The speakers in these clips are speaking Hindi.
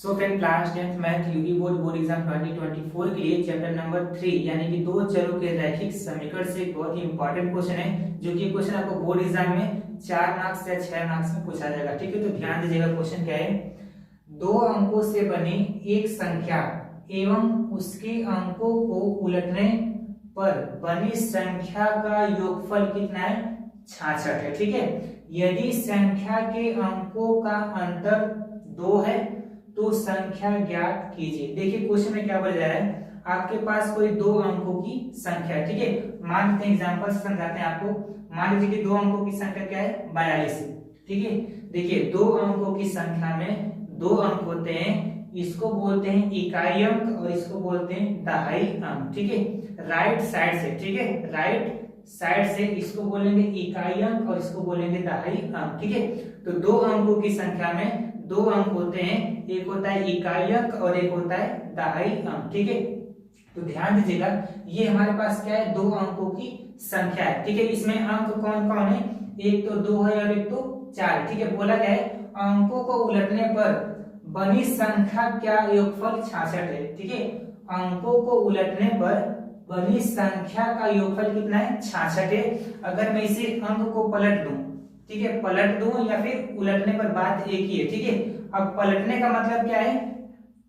So friend class 10th math UP board exam 2024 के लिए चैप्टर नंबर 3 यानी कि दो चरों के रैखिक समीकरण से एक बहुत ही इंपॉर्टेंट क्वेश्चन है, जो कि क्वेश्चन आपको बोर्ड एग्जाम में 4 मार्क्स या 6 मार्क्स में पूछा जाएगा। ठीक है, तो ध्यान दीजिएगा। क्वेश्चन क्या है, दो अंकों से बनी एक संख्या एवं उसके अंकों को उलटने पर बनी संख्या का योगफल कितना है? 66 है। ठीक है, यदि संख्या के अंकों का अंतर 2 है तो संख्या ज्ञात कीजिए। देखिए क्वेश्चन में क्या बोला जा रहा है, आपके पास कोई दो अंकों की संख्या है। ठीक है, मान लेते हैं, एग्जांपल से समझाते हैं आपको। मान लीजिए कि दो अंकों की संख्या क्या है? 42। ठीक है, देखिए दो अंकों की संख्या में दो अंक होते हैं, इसको बोलते हैं इकाई अंक और इसको बोलते हैं दहाई अंक। ठीक है, राइट साइड से, ठीक है, राइट साइड से इसको बोलेंगे इकाई अंक और इसको बोलेंगे दहाई अंक। ठीक है, तो दो अंकों की संख्या में दो अंक होते हैं, एक होता है इकाई अंक और एक होता है दहाई अंक। ठीक है, तो ध्यान दीजिएगा, ये हमारे पास क्या है? दो अंकों की संख्या है। ठीक है, इसमें अंक कौन कौन है? एक तो 2 है और एक तो 4 है। ठीक है, बोला गया है अंकों को उलटने पर बनी संख्या क्या योगफल 66 है। ठीक है, अंकों को उलटने पर बनी संख्या का योगफल कितना है? 66 है। अगर मैं इसे अंक को पलट दूं, ठीक है, पलट दूं या फिर उलटने पर बात एक ही है। ठीक है, अब पलटने का मतलब क्या है?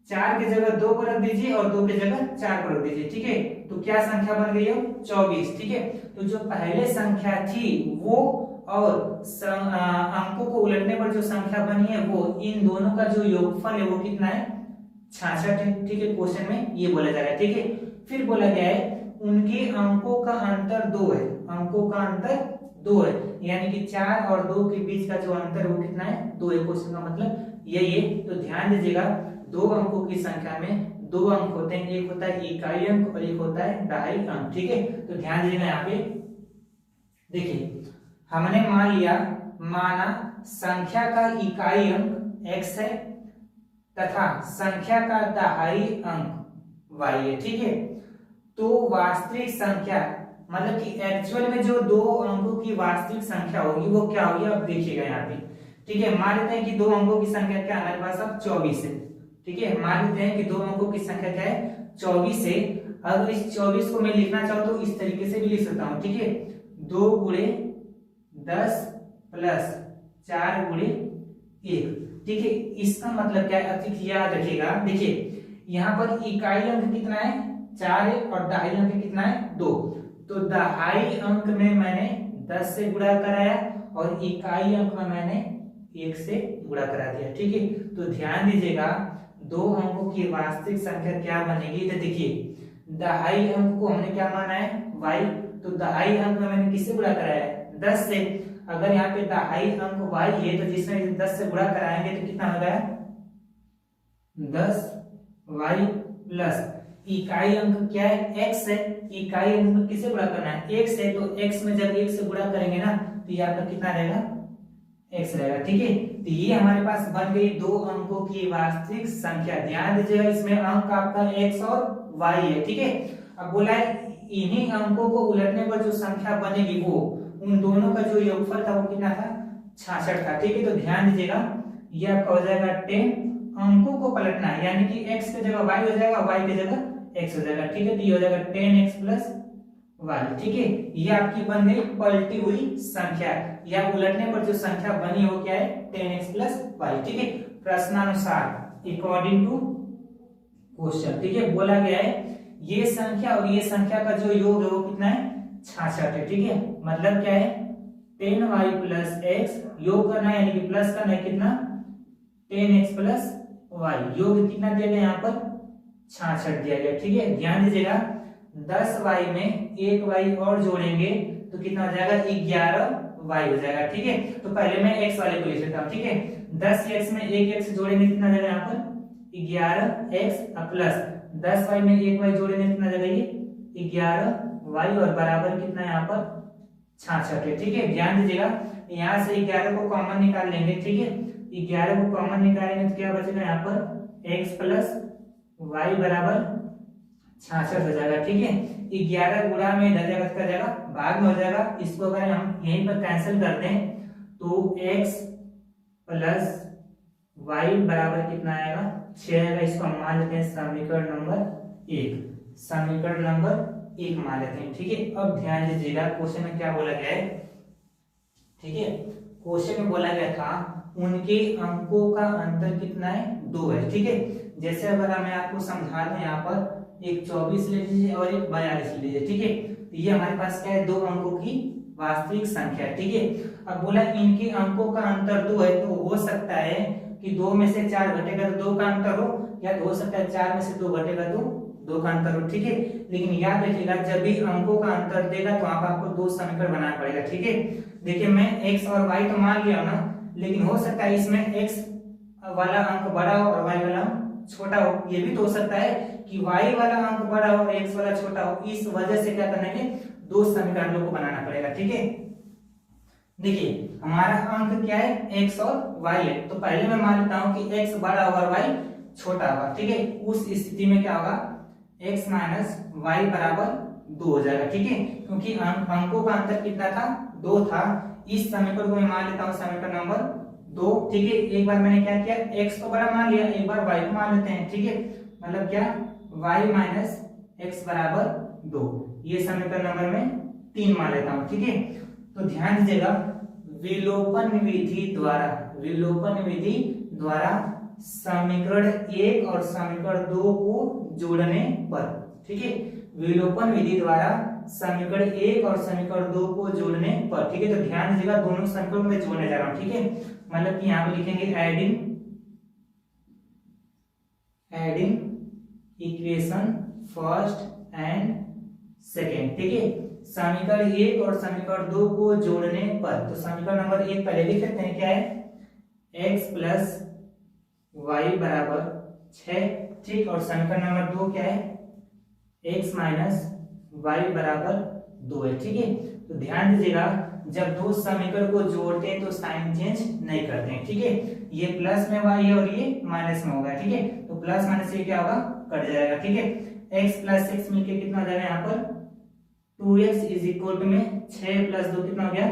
4 की जगह 2 को रख दीजिए और 2 की जगह 4 को रख दीजिए। ठीक है, तो क्या संख्या बन गई है? 24। ठीक है, तो जो पहले संख्या थी वो और अंकों को उलटने पर जो संख्या बनी है वो, इन दोनों का जो योगफल है वो कितना है? 66 है। ठीक है, क्वेश्चन में ये बोला जा रहा है। ठीक है, फिर बोला गया है उनके अंकों का अंतर 2 है। अंकों का अंतर 2 है, यानी कि 4 और 2 के बीच का जो अंतर है वो कितना है? 2 है। क्वेश्चन का मतलब यही है। तो ध्यान दीजिएगा, दो अंकों की संख्या में दो अंक होते हैं, एक होता है इकाई अंक और एक होता है दहाई अंक। ठीक है, तो ध्यान दीजिएगा। यहाँ पे देखिए, हमने मान लिया, माना संख्या का इकाई अंक x है तथा संख्या का दहाई अंक y है। ठीक है, तो वास्तविक संख्या मतलब कि एक्चुअल में जो दो अंकों की वास्तविक संख्या होगी वो क्या होगी? आप देखिएगा यहाँ पे। ठीक है, मान लेते हैं कि दो अंकों की संख्या क्या हमारे पास अब 24 है। ठीक है, मान लेते हैं कि दो अंकों की संख्या क्या है? 24 है। अगर इस 24 को मैं लिखना चाहूँ तो इस तरीके से भी लिख सकता हूँ। ठीक है, 2 गुणे 10 प्लस 4 गुणे 1। ठीक है, इसका मतलब क्या है? अब याद रखिएगा, देखिए यहाँ पर इकाई अंक कितना है? 4 है और दहाई अंक कितना है? 2। तो दहाई अंक में मैंने 10 से गुणा कराया और इकाई अंक में मैंने 1 से गुणा करा दिया। ठीक है, तो ध्यान दीजिएगा, दो अंकों की वास्तविक संख्या क्या बनेगी? तो देखिए, दहाई अंक को हमने क्या माना है? y। तो दहाई अंक में मैंने किससे गुणा कराया है? 10 से। अगर यहाँ पे दहाई अंक y है तो जिसमें 10 से गुणा कराएंगे तो कितना हो गया? 10y प्लस इकाई अंक क्या है? x है। इकाई अंक में किसे गुणा करना है? x है, तो x में जब 1 से गुणा करेंगे ना तो यहाँ पर कितना रहेगा? x रहेगा। ठीक है, तो ये हमारे पास बन गई दो अंकों की वास्तविक संख्या। ध्यान दीजिएगा, इसमें अंक आपका x और y है। ठीक है, अब बोला है इन्हीं अंकों को उलटने पर जो संख्या बनेगी वो, उन दोनों का जो योगफल था वो कितना था? 66 था। ठीक है, तो ध्यान दीजिएगा, ये आपका हो जाएगा 10। अंकों को पलटना है, यानी कि x की जगह y हो जाएगा, y की जगह x हो जाएगा। ठीक है, तो ये हो जाएगा 10x प्लस y। ठीक है, ये आपकी बन गई पलटी हुई संख्या, या उलटने पर जो संख्या बनी वो क्या है? 10x plus y। ठीक है, प्रश्नानुसार अकॉर्डिंग टू क्वेश्चन। ठीक है, बोला गया है ये संख्या और ये संख्या का जो योग है वो कितना है? 66 है। ठीक है, मतलब क्या है? 10y प्लस x योग करना है, यानी कि प्लस करना है, कितना? 10x plus y। योग कितना दिया गया यहाँ पर? 66 दिया गया। ठीक है, ध्यान दीजिएगा, 10y में 1y और जोड़ेंगे तो कितना हो जाएगा? 11y हो जाएगा। ठीक है, तो पहले मैं x वाले को लिख लेता हूँ। ठीक है, 10x में 1x जोड़ेंगे कितना जाएगा यहाँ पर? 11x प्लस 10y में 1y जोड़ेंगे कितना जाएगा? ये 11y और बराबर कितना है यहाँ पर? 66 है। ठीक है, ध्यान दीजिएगा, यहाँ से 11 को कॉमन निकाल लेंगे। ठीक है, 11 को कॉमन निकालेंगे तो क्या बचेगा यहाँ पर? x प्लस y बराबर 66 हो जाएगा। ठीक है, 11 गुणा में इधर जगह का जाएगा भाग में हो जाएगा। इसको अगर हम यहीं पर कैंसिल कर दें तो x प्लस y बराबर कितना आएगा 6 आएगा। इसको हम मान लेते हैं समीकरण नंबर 1, समीकरण नंबर 1 मान लेते हैं। ठीक है, अब ध्यान दीजिएगा क्वेश्चन में क्या बोला गया है। ठीक है, क्वेश्चन में बोला गया था उनके अंकों का अंतर कितना है 2 है। ठीक है, जैसे अगर मैं आपको समझा दूं, यहाँ पर एक 24 ले लीजिए और एक 42 ले लीजिए। ठीक है, तो ये हमारे पास क्या है 2 अंकों की वास्तविक संख्या है। ठीक है, अब बोला इनके अंकों का अंतर 2 है, तो हो सकता है कि 2 में से 4 घटेगा तो 2 का अंतर हो, या तो हो सकता है 4 में से 2 घटेगा तो 2 का अंतर हो। ठीक है, लेकिन याद रखिएगा जब भी अंकों का अंतर देगा तो आप आपको 2 समीकरण बनाना पड़ेगा। ठीक है, देखिए मैं x और y तो मान लिया ना, लेकिन हो सकता है इसमें x वाला अंक बड़ा हो और y वाला अंक छोटा हो। ये भी तो हो सकता है कि y वाला अंक बड़ा हो और x वाला छोटा हो। इस वजह से क्या करना है 2 समीकरणों को बनाना पड़ेगा। ठीक है, देखिए हमारा अंक क्या है x और y है, तो पहले मैं मान लेता हूं कि x बड़ा होगा और y छोटा होगा। ठीक है, उस स्थिति में क्या होगा x माइनस वाई बराबर 2 हो जाएगा। ठीक है, क्योंकि अंकों का अंतर कितना था 2 था। इस समीकरण को मैं मान लेता हूं समीकरण नंबर 2। ठीक है, एक बार मैंने क्या किया x को बड़ा मान लिया, एक बार y को मान लेते हैं। ठीक है, मतलब क्या y माइनस एक्स बराबर 2, ये समीकरण नंबर में 3 मान लेता हूं। ठीक है, तो ध्यान दीजिएगा विलोपन विधि द्वारा समीकरण 1 और समीकरण 2 को जोड़ने पर। ठीक है, विलोपन विधि द्वारा समीकरण 1 और समीकरण 2 को जोड़ने पर। ठीक है, तो ध्यान दीजिएगा दोनों समीकरणों में जोड़ने जा रहा हूं। ठीक है, मतलब कि यहां पे लिखेंगे adding equation first and second. ठीक है, समीकरण 1 और समीकरण 2 को जोड़ने पर। तो समीकरण नंबर 1 पहले लिख लेते हैं, क्या है x प्लस वाई बराबर 6। ठीक, और समीकरण नंबर 2 क्या है x माइनस वाई बराबर 2 है। ठीक है, तो ध्यान दीजिएगा जब 2 समीकरण को जोड़ते हैं तो साइन चेंज नहीं करते हैं। ठीक है, ये प्लस में y है और ये माइनस में होगा। ठीक है, तो प्लस माइनस ये क्या होगा कट जाएगा। ठीक है, x प्लस 6 मिलके कितना हो जाएगा यहाँ पर 2x इज इक्वल टू में 6 प्लस 2 कितना हो गया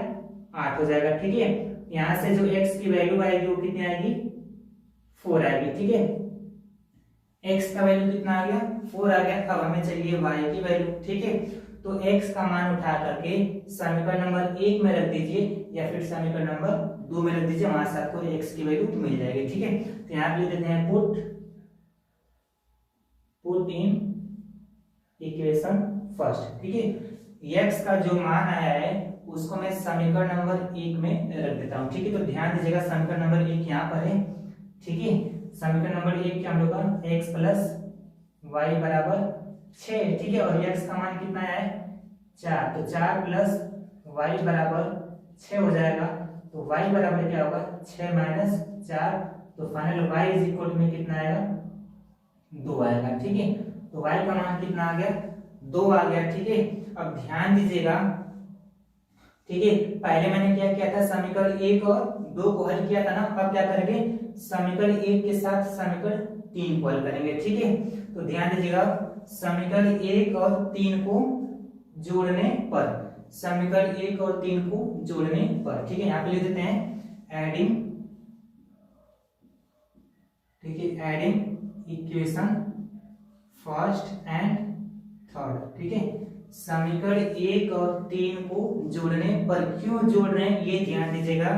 8 हो जाएगा। ठीक है, यहाँ से जो x की वैल्यू आएगी वो कितनी आएगी 4 आएगी। ठीक है, x का वैल्यू कितना आ गया 4 आ गया। अब हमें चाहिए y की वैल्यू। ठीक है, तो x का मान उठा करके समीकरण नंबर 1 में रख दीजिए या फिर समीकरण नंबर 2 में रख दीजिए, वहां से आपको x की वैल्यू मिल जाएगी। ठीक है, तो यहाँ पे लिख देते हैं पुट इन इक्वेशन फर्स्ट। ठीक है, x का जो मान आया है उसको मैं समीकरण नंबर 1 में रख देता हूं। ठीक है, तो ध्यान दीजिएगा समीकरण नंबर 1 यहाँ पर है। ठीक है, समीकरण नंबर 1 क्या हम लोग का x प्लस वाई बराबर 6। ठीक है, और x का मान कितना है 4, तो 4 प्लस वाई बराबर 6 हो जाएगा। तो y बराबर क्या होगा 6 माइनस 4, तो फाइनल y इज इक्वल में कितना आएगा 2 आएगा। ठीक है, तो y का मान कितना आ गया 2 आ गया। ठीक है, अब ध्यान दीजिएगा। ठीक है, पहले मैंने क्या किया था समीकरण 1 और 2 को हल किया था ना, अब क्या करेंगे समीकरण 1 के साथ समीकरण 3 को हल करेंगे। ठीक है, तो ध्यान दीजिएगा समीकरण 1 और 3 को जोड़ने पर, समीकरण 1 और 3 को जोड़ने पर। ठीक है, यहाँ पे लिख देते हैं एडिंग। ठीक है, adding equation first and third. ठीक है, समीकरण 1 और 3 को जोड़ने पर। क्यों जोड़ रहे हैं ये ध्यान दीजिएगा।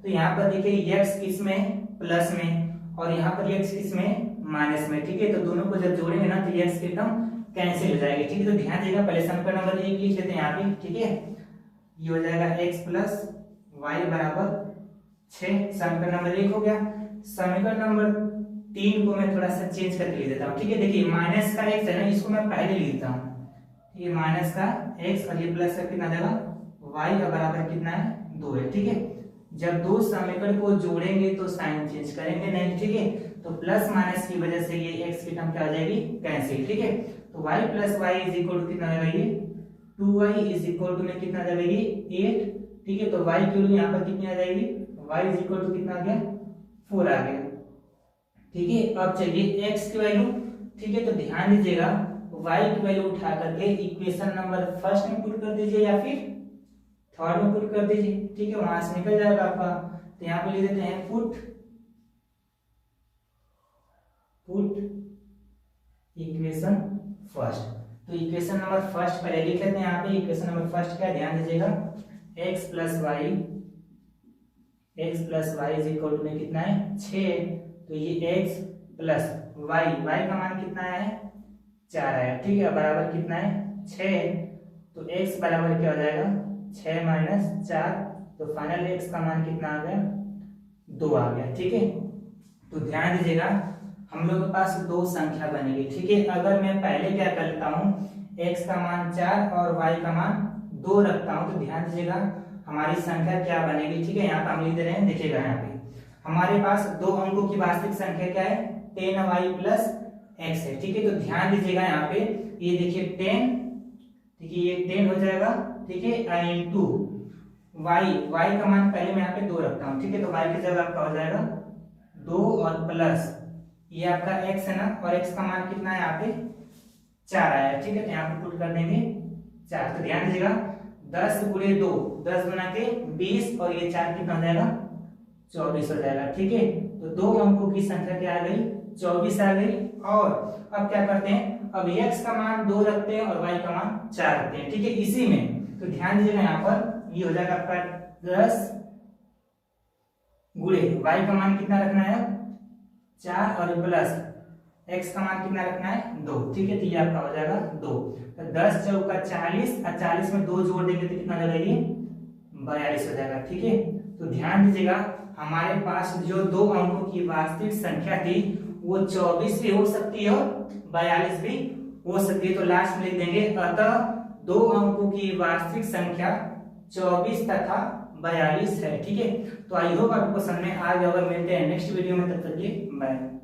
तो यहाँ पर देखिए x किस में प्लस में और यहाँ पर x किस में माइनस में। ठीक है, तो दोनों को जब जोड़ेंगे ना तो x की टर्म कैंसिल हो जाएगी। ठीक है, तो ध्यान दीजिएगा पहले समीकरण नंबर 1 लिख लेते हैं यहाँ पे। ठीक है, ये हो जाएगा x प्लस वाई बराबर 6, समीकरण नंबर 1 हो गया। समीकरण नंबर 3 को मैं थोड़ा सा चेंज करके लिख देता हूँ। ठीक है, देखिए माइनस का x है ना, इसको मैं पहले लिख देता हूँ। ये माइनस का x और ये प्लस का कितना जाएगा y का बराबर कितना है 2 है। ठीक है, जब 2 समीकरण को जोड़ेंगे तो साइन चेंज करेंगे नहीं। ठीक है, तो प्लस माइनस की वजह से ये x की टर्म क्या हो जाएगी कैंसिल। ठीक है, तो y plus Y is equal to कितना जाएगा ये 2y इज इक्वल टू में कितना जाएगा ये 8। ठीक है, तो y की वैल्यू यहाँ पर कितनी आ जाएगी y इज इक्वल टू कितना आ गया 4 आ गया। ठीक है, अब चाहिए x की वैल्यू। ठीक है, तो ध्यान दीजिएगा y की वैल्यू उठा करके इक्वेशन नंबर फर्स्ट में पुट कर दीजिए या फिर थर्ड में पुट कर दीजिए। ठीक है, वहां से निकल जाएगा आपका। तो यहाँ पे लिख देते हैं पुट पुट इक्वेशन फर्स्ट। तो इक्वेशन नंबर फर्स्ट पहले लिख लेते हैं। यहाँ पे इक्वेशन नंबर फर्स्ट क्या, ध्यान दीजिएगा, x plus Y is equal to में कितना है 6। तो ये x प्लस वाई, वाई का मान कितना है 4 आया, ठीक है, बराबर कितना है 6। तो x बराबर क्या हो जाएगा 6 माइनस 4। तो फाइनल x का मान कितना आ गया 2 आ गया, ठीक है। तो ध्यान दीजिएगा हम लोग के पास दो संख्या बनेगी, ठीक है। अगर मैं पहले क्या कर लेता हूँ, x का मान 4 और y का मान 2 रखता हूँ, तो ध्यान दीजिएगा हमारी संख्या क्या बनेगी, ठीक है। यहाँ पे हम लिख दे रहे हैं, देखिएगा यहाँ पे हमारे पास दो अंकों की वास्तविक संख्या क्या है 10y प्लस x है, ठीक है। तो ध्यान दीजिएगा यहाँ पे ये देखिए 10, ठीक है, ये 10 हो जाएगा, ठीक है, इंटू y का मान पहले मैं यहाँ पे 2 रखता हूँ, ठीक है। तो y की जगह आपका हो जाएगा 2 और प्लस ये आपका x है ना, और x का मान कितना है यहाँ पे 4 आया, ठीक है। तो यहाँ पे पुट कर देंगे 4। तो ध्यान दीजिएगा 10 गुणे 2 10 गुना के 20 और ये 4 कितना हो जाएगा 24 हो जाएगा, ठीक है। तो दो अंकों की संख्या क्या आ गई 24 आ गई। और अब क्या करते हैं, अब x का मान 2 रखते हैं और y का मान 4 रखते हैं, ठीक है। इसी में तो ध्यान दीजिएगा यहाँ पर ये हो जाएगा आपका 10 गुणे y का मान कितना रखना है 4 और प्लस x का मान कितना रखना है 2, ठीक है। तो ये आपका हो जाएगा 2। तो 10 चौका 40 और 40 में 2 जोड़ देंगे तो कितना हो जाएगा ये 42 हो जाएगा, ठीक है। तो ध्यान दीजिएगा हमारे पास जो दो अंकों की वास्तविक संख्या थी वो 24 भी हो सकती है और 42 भी हो सकती है। तो लास्ट में लिख देंगे अतः दो अंकों की वास्तविक संख्या 24 तथा 42 है, ठीक है। तो आई होप आपको समझ में आ गया होगा। मिलते हैं नेक्स्ट वीडियो में, तब तक के बाय।